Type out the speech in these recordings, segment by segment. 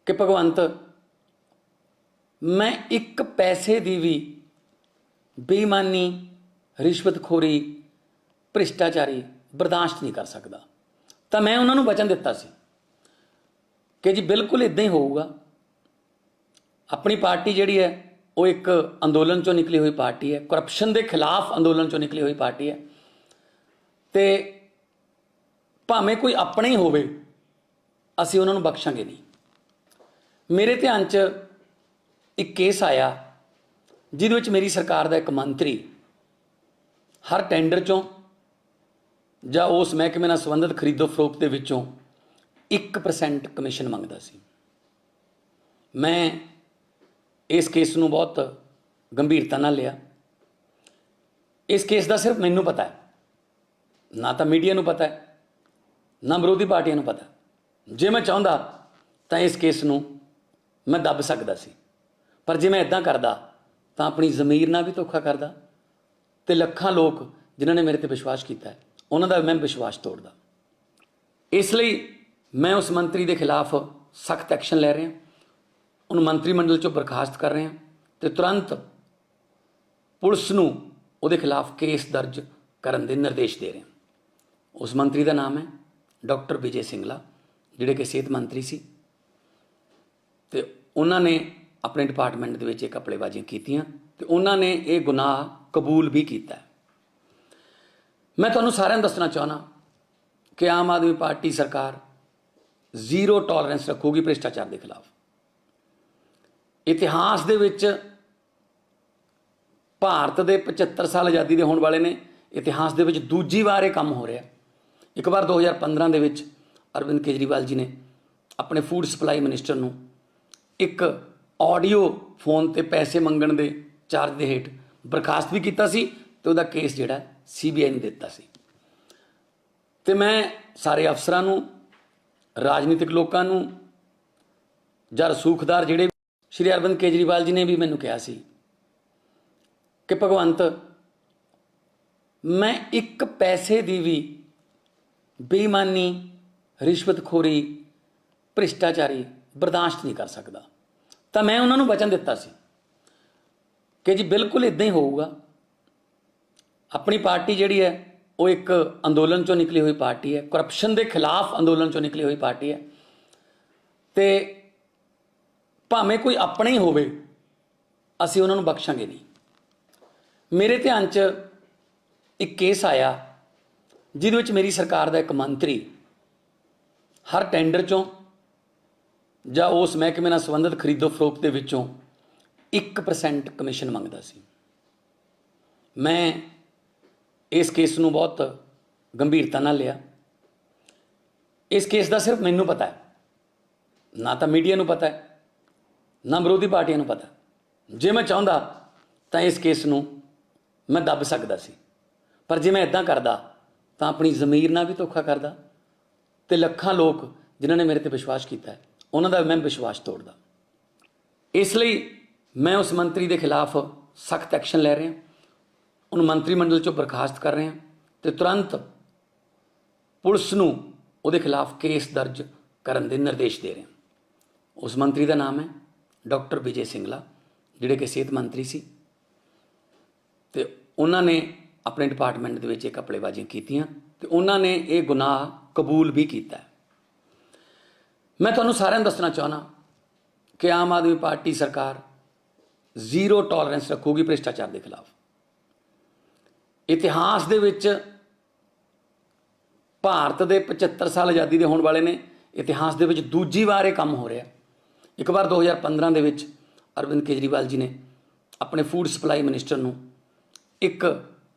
कि भगवंत मैं एक पैसे की भी बेईमानी रिश्वतखोरी भ्रिष्टाचारी बर्दाश्त नहीं कर सकता। तो मैं उन्होंने वचन दिता सी कि जी बिल्कुल इदां ही होऊगा। अपनी पार्टी जिहड़ी है वो एक अंदोलन चों निकली हुई पार्टी है, करप्शन के खिलाफ अंदोलन चों निकली हुई पार्टी है। तो भावें कोई अपना ही होवे असीं उन्होंने बख्शांगे नहीं। मेरे ध्यान च एक केस आया जिहदे विच मेरी सरकार का एक मंत्री हर टेंडर चों जां उस महकमे नाल संबंधित खरीदो फरोख्त दे विचों 1% कमीशन मंगदा सी। मैं इस केस नूं बहुत गंभीरता नाल लिया। इस केस का सिर्फ मैनूं पता है, ना तो मीडिया नूं पता है, ना विरोधी पार्टियां नूं पता। जे मैं चाहुंदा तो इस केस नूं मैं दब सकदा सी, पर जे मैं इदां करदा तो अपनी ज़मीर नाल भी धोखा करदा ते लखां लोग जिन्हां ने मेरे ते विश्वास किया है उन्हां दा मैं विश्वास तोड़दा। इसलिए मैं उस मंत्री के खिलाफ सख्त एक्शन लै रहा, उन मंत्रिमंडल चों बर्खास्त कर रहे हैं तो तुरंत पुलिस नूं उहदे खिलाफ केस दर्ज करन दे निर्देश दे रहे हैं। उस मंत्री का नाम है डॉक्टर विजय सिंगला, जिहड़े कि सेहत मंत्री सी ते उन्होंने अपने डिपार्टमेंट दे विच इह घपलेबाजियां कीतियां ते उन्होंने ये गुनाह कबूल भी किया है। मैं तुहानूं सारिआं नूं दसना चाहुंदा कि आम आदमी पार्टी सरकार जीरो टॉलरेंस रखूगी भ्रिष्टाचार के खिलाफ। इतिहास दे विच भारत के 75 साल आज़ादी के होने वाले ने इतिहास दे विच दूजी बार ये काम हो रहा है। एक बार 2015 दे विच अरविंद केजरीवाल जी ने अपने फूड सप्लाई मिनिस्टर नूं एक ऑडियो फोन ते पैसे मंगण दे चार्ज दे हेठ बर्खास्त भी किया सी ते उहदा केस जिहड़ा CBI ने दिता सी। ते मैं सारे अफसरां नूं, राजनीतिक लोकां नूं जां रसूखदार जिहड़े श्री अरविंद केजरीवाल जी ने भी मैनूं कहा सी कि भगवंत मैं एक पैसे की भी बेईमानी रिश्वतखोरी भ्रिष्टाचारी बर्दाश्त नहीं कर सकता। तो मैं उन्होंने वचन दिता सी कि जी बिल्कुल इदां ही होऊगा। अपनी पार्टी जिहड़ी है वो एक अंदोलन चों निकली हुई पार्टी है, करप्शन के खिलाफ अंदोलन चों निकली हुई पार्टी है। तो भावें कोई अपना ही होवे असीं उन्होंने बख्शांगे नहीं। मेरे ध्यान च एक केस आया जिहदे विच मेरी सरकार का एक मंत्री हर टेंडर चों जां उस महकमे नाल संबंधित खरीदो फरोख्त दे विचों 1% कमीशन मंगदा सी। मैं इस केस नूं बहुत गंभीरता नाल लिया। इस केस का सिर्फ मैनूं पता है, ना तो मीडिया नूं पता है, ना विरोधी पार्टियां नूं पता। जे मैं चाहुंदा तो इस केस नूं मैं दब सकदा सी, पर जे मैं इदां करदा तो अपनी ज़मीर नाल भी धोखा करदा ते लखां लोग जिन्हां ने मेरे ते विश्वास किया है उन्हां दा मैं विश्वास तोड़दा। इसलिए मैं उस मंत्री के खिलाफ सख्त एक्शन लै रहा, उन मंत्रिमंडल चों बर्खास्त कर रहे हैं तो तुरंत पुलिस नूं उहदे खिलाफ केस दर्ज करन दे निर्देश दे रहे हैं। उस मंत्री का नाम है डॉक्टर विजय सिंगला, जिहड़े कि सेहत मंत्री सी ते उन्होंने अपने डिपार्टमेंट दे विच इह घपलेबाजियां कीतियां ते उन्होंने ये गुनाह कबूल भी किया है। मैं तुहानूं सारिआं नूं दसना चाहुंदा कि आम आदमी पार्टी सरकार जीरो टॉलरेंस रखूगी भ्रिष्टाचार के खिलाफ। इतिहास दे विच भारत के 75 साल आज़ादी के होने वाले ने इतिहास दे विच दूजी बार ये काम हो रहा है। एक बार 2015 दे विच अरविंद केजरीवाल जी ने अपने फूड सप्लाई मिनिस्टर नूं एक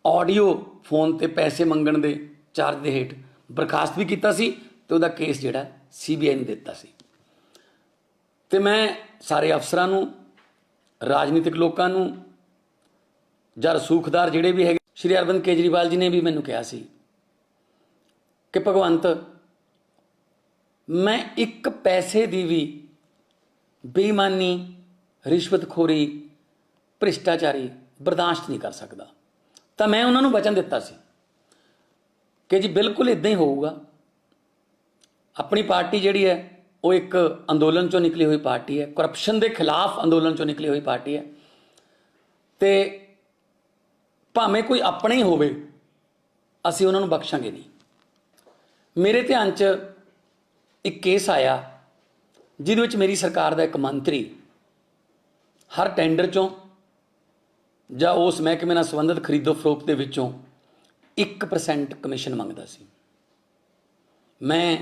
ऑडियो फोन ते पैसे मंगण दे चार्ज दे हेठ बर्खास्त भी किया सी ते उहदा केस जिहड़ा CBI ने दिता सी। ते मैं सारे अफसरां नूं, राजनीतिक लोकां नूं जां रसूखदार जिहड़े भी है श्री अरविंद केजरीवाल जी ने भी मैनूं कहा सी कि भगवंत मैं एक पैसे की भी बेईमानी रिश्वतखोरी भ्रिष्टाचारी बर्दाश्त नहीं कर सकता। तो मैं उन्होंने वचन दिता सी कि जी बिल्कुल इदां ही होऊगा। अपनी पार्टी जिहड़ी है ਉਹ ਇੱਕ ਅੰਦੋਲਨ ਚੋਂ ਨਿਕਲੀ ਹੋਈ ਪਾਰਟੀ ਹੈ, ਕਰਪਸ਼ਨ ਦੇ ਖਿਲਾਫ ਅੰਦੋਲਨ ਚੋਂ ਨਿਕਲੀ ਹੋਈ ਪਾਰਟੀ ਹੈ। ਤੇ ਭਾਵੇਂ ਕੋਈ ਆਪਣਾ ਹੀ ਹੋਵੇ, ਅਸੀਂ ਉਹਨਾਂ ਨੂੰ ਬਖਸ਼ਾਂਗੇ ਨਹੀਂ। ਮੇਰੇ ਧਿਆਨ 'ਚ ਇੱਕ ਕੇਸ ਆਇਆ ਜਿਹਦੇ ਵਿੱਚ ਮੇਰੀ ਸਰਕਾਰ ਦਾ ਇੱਕ ਮੰਤਰੀ ਹਰ ਟੈਂਡਰ ਚੋਂ ਜਾਂ ਉਸ ਮਹਿਕਮੇ ਨਾਲ ਸੰਬੰਧਿਤ ਖਰੀਦੋ ਫਰੋਖਤ ਦੇ ਵਿੱਚੋਂ 1% ਕਮਿਸ਼ਨ ਮੰਗਦਾ ਸੀ। ਮੈਂ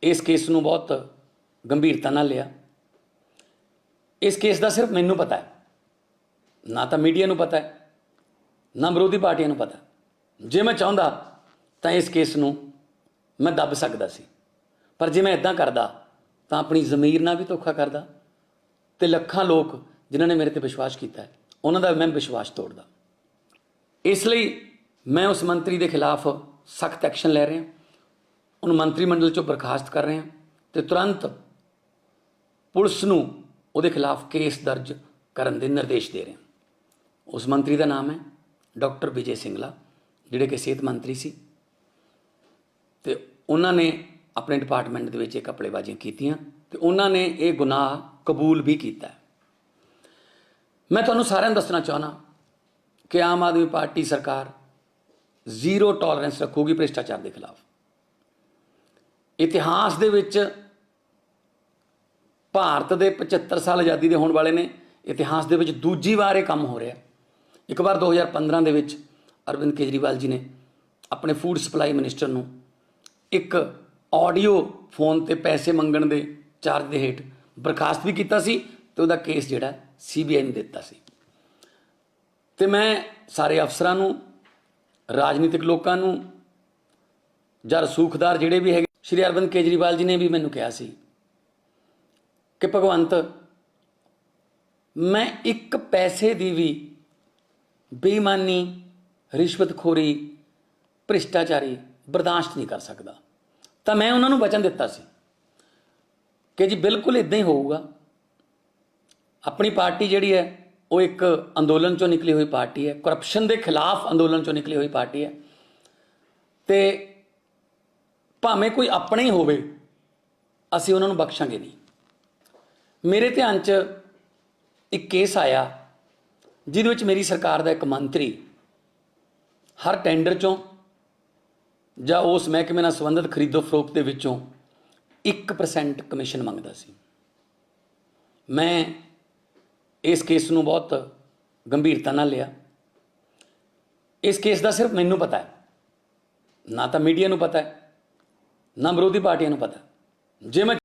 ਇਸ ਕੇਸ ਨੂੰ ਬਹੁਤ ਗੰਭੀਰਤਾ ਨਾਲ ਲਿਆ। ਇਸ ਕੇਸ ਦਾ ਸਿਰਫ ਮੈਨੂੰ ਪਤਾ ਹੈ, ਨਾ ਤਾਂ ਮੀਡੀਆ ਨੂੰ ਪਤਾ ਹੈ, ਨਾ ਵਿਰੋਧੀ ਪਾਰਟੀਆਂ ਨੂੰ ਪਤਾ। ਜੇ ਮੈਂ ਚਾਹੁੰਦਾ ਤਾਂ ਇਸ ਕੇਸ ਨੂੰ ਮੈਂ ਦੱਬ ਸਕਦਾ ਸੀ, ਪਰ ਜੇ ਮੈਂ ਇਦਾਂ ਕਰਦਾ ਤਾਂ ਆਪਣੀ ਜ਼ਮੀਰ ਨਾਲ ਵੀ ਧੋਖਾ ਕਰਦਾ ਤੇ ਲੱਖਾਂ ਲੋਕ ਜਿਨ੍ਹਾਂ ਨੇ ਮੇਰੇ ਤੇ ਵਿਸ਼ਵਾਸ ਕੀਤਾ ਹੈ ਉਹਨਾਂ ਦਾ ਮੈਂ ਵਿਸ਼ਵਾਸ ਤੋੜਦਾ। ਇਸ ਲਈ ਮੈਂ ਉਸ ਮੰਤਰੀ ਦੇ ਖਿਲਾਫ ਸਖਤ ਐਕਸ਼ਨ ਲੈ ਰਿਹਾ, ਉਹਨੂੰ ਮੰਤਰੀ ਮੰਡਲ ਚੋਂ ਬਰਖਾਸਤ ਕਰ ਰਿਹਾ ਤੇ ਤੁਰੰਤ ਪੁਲਿਸ ਨੂੰ ਉਹਦੇ ਖਿਲਾਫ ਕੇਸ ਦਰਜ ਕਰਨ ਦੇ ਨਿਰਦੇਸ਼ ਦੇ ਰਿਹਾ। ਉਸ ਮੰਤਰੀ ਦਾ ਨਾਮ ਹੈ ਡਾਕਟਰ ਵਿਜੇ ਸਿੰਗਲਾ, ਜਿਹੜੇ ਕਿ ਸਿਹਤ ਮੰਤਰੀ ਸੀ, ਤੇ ਉਹਨਾਂ ਨੇ ਆਪਣੇ ਡਿਪਾਰਟਮੈਂਟ ਦੇ ਵਿੱਚ ਇਹ ਘਪਲੇਬਾਜ਼ੀਆਂ ਕੀਤੀਆਂ ਤੇ ਉਹਨਾਂ ਨੇ ਇਹ ਗੁਨਾਹ ਕਬੂਲ ਵੀ ਕੀਤਾ। ਮੈਂ ਤੁਹਾਨੂੰ ਸਾਰਿਆਂ ਨੂੰ ਦੱਸਣਾ ਚਾਹੁੰਦਾ ਕਿ ਆਮ ਆਦਮੀ ਪਾਰਟੀ ਸਰਕਾਰ ਜ਼ੀਰੋ ਟੋਲਰੈਂਸ ਰੱਖੂਗੀ ਭ੍ਰਿਸ਼ਟਾਚਾਰ ਦੇ ਖਿਲਾਫ। ਇਤਿਹਾਸ ਦੇ ਵਿੱਚ ਭਾਰਤ ਦੇ 75 ਸਾਲ ਆਜ਼ਾਦੀ ਦੇ ਹੋਣ ਵਾਲੇ ਨੇ, ਇਤਿਹਾਸ ਦੇ ਵਿੱਚ ਦੂਜੀ ਵਾਰ ਇਹ ਕੰਮ ਹੋ ਰਿਹਾ। ਇੱਕ ਵਾਰ 2015 ਦੇ ਵਿੱਚ ਅਰਵਿੰਦ ਕੇਜਰੀਵਾਲ ਜੀ ਨੇ ਆਪਣੇ ਫੂਡ ਸਪਲਾਈ ਮਿਨਿਸਟਰ ਨੂੰ ਇੱਕ ਆਡੀਓ ਫੋਨ ਤੇ ਪੈਸੇ ਮੰਗਣ ਦੇ ਚਾਰਜ ਦੇ ਹੇਠ ਬਰਖਾਸਤ ਵੀ ਕੀਤਾ ਸੀ ਤੇ ਉਹਦਾ ਕੇਸ ਜਿਹੜਾ CBI ਨੇ ਦਿੱਤਾ ਸੀ। ਤੇ ਮੈਂ ਸਾਰੇ ਅਫਸਰਾਂ ਨੂੰ, ਰਾਜਨੀਤਿਕ ਲੋਕਾਂ ਨੂੰ ਜਾਂ ਰਸੂਖਦਾਰ ਜਿਹੜੇ ਵੀ ਹੈਗੇ, ਸ਼੍ਰੀ ਅਰਵਿੰਦ ਕੇਜਰੀਵਾਲ ਜੀ ਨੇ ਵੀ ਮੈਨੂੰ ਕਿਹਾ ਸੀ ਕਿ ਭਗਵੰਤ, ਮੈਂ ਇੱਕ ਪੈਸੇ ਦੀ ਵੀ ਬੇਈਮਾਨੀ, ਰਿਸ਼ਵਤਖੋਰੀ, ਭ੍ਰਿਸ਼ਟਾਚਾਰੀ ਬਰਦਾਸ਼ਤ ਨਹੀਂ ਕਰ ਸਕਦਾ। ਤਾਂ ਮੈਂ ਉਹਨਾਂ ਨੂੰ ਵਚਨ ਦਿੱਤਾ ਸੀ ਕਿ ਜੀ ਬਿਲਕੁਲ ਇਦਾਂ ਹੀ ਹੋਊਗਾ। ਆਪਣੀ ਪਾਰਟੀ ਜਿਹੜੀ ਹੈ ਉਹ ਇੱਕ ਅੰਦੋਲਨ ਚੋਂ ਨਿਕਲੀ ਹੋਈ ਪਾਰਟੀ ਹੈ, ਕਰਪਸ਼ਨ ਦੇ ਖਿਲਾਫ ਅੰਦੋਲਨ ਚੋਂ ਨਿਕਲੀ ਹੋਈ ਪਾਰਟੀ ਹੈ। ਤੇ ਭਾਵੇਂ ਕੋਈ ਆਪਣਾ ਹੀ ਹੋਵੇ, ਅਸੀਂ ਉਹਨਾਂ ਨੂੰ ਬਖਸ਼ਾਂਗੇ ਨਹੀਂ। ਮੇਰੇ ਧਿਆਨ 'ਚ ਇੱਕ ਕੇਸ ਆਇਆ ਜਿਹਦੇ ਵਿੱਚ ਮੇਰੀ ਸਰਕਾਰ ਦਾ ਇੱਕ ਮੰਤਰੀ ਹਰ ਟੈਂਡਰ ਚੋਂ ਜਾਂ ਉਸ ਮਹਿਕਮੇ ਨਾਲ ਸੰਬੰਧਿਤ ਖਰੀਦੋ ਫਰੋਖਤ ਦੇ ਵਿੱਚੋਂ 1% ਕਮਿਸ਼ਨ ਮੰਗਦਾ ਸੀ। ਮੈਂ ਇਸ ਕੇਸ ਨੂੰ ਬਹੁਤ ਗੰਭੀਰਤਾ ਨਾਲ ਲਿਆ। ਇਸ ਕੇਸ ਦਾ ਸਿਰਫ ਮੈਨੂੰ ਪਤਾ ਹੈ, ਨਾ ਤਾਂ ਮੀਡੀਆ ਨੂੰ ਪਤਾ ਹੈ, ਨਾ ਵਿਰੋਧੀ ਪਾਰਟੀਆਂ ਨੂੰ ਪਤਾ। ਜੇ ਮੈਂ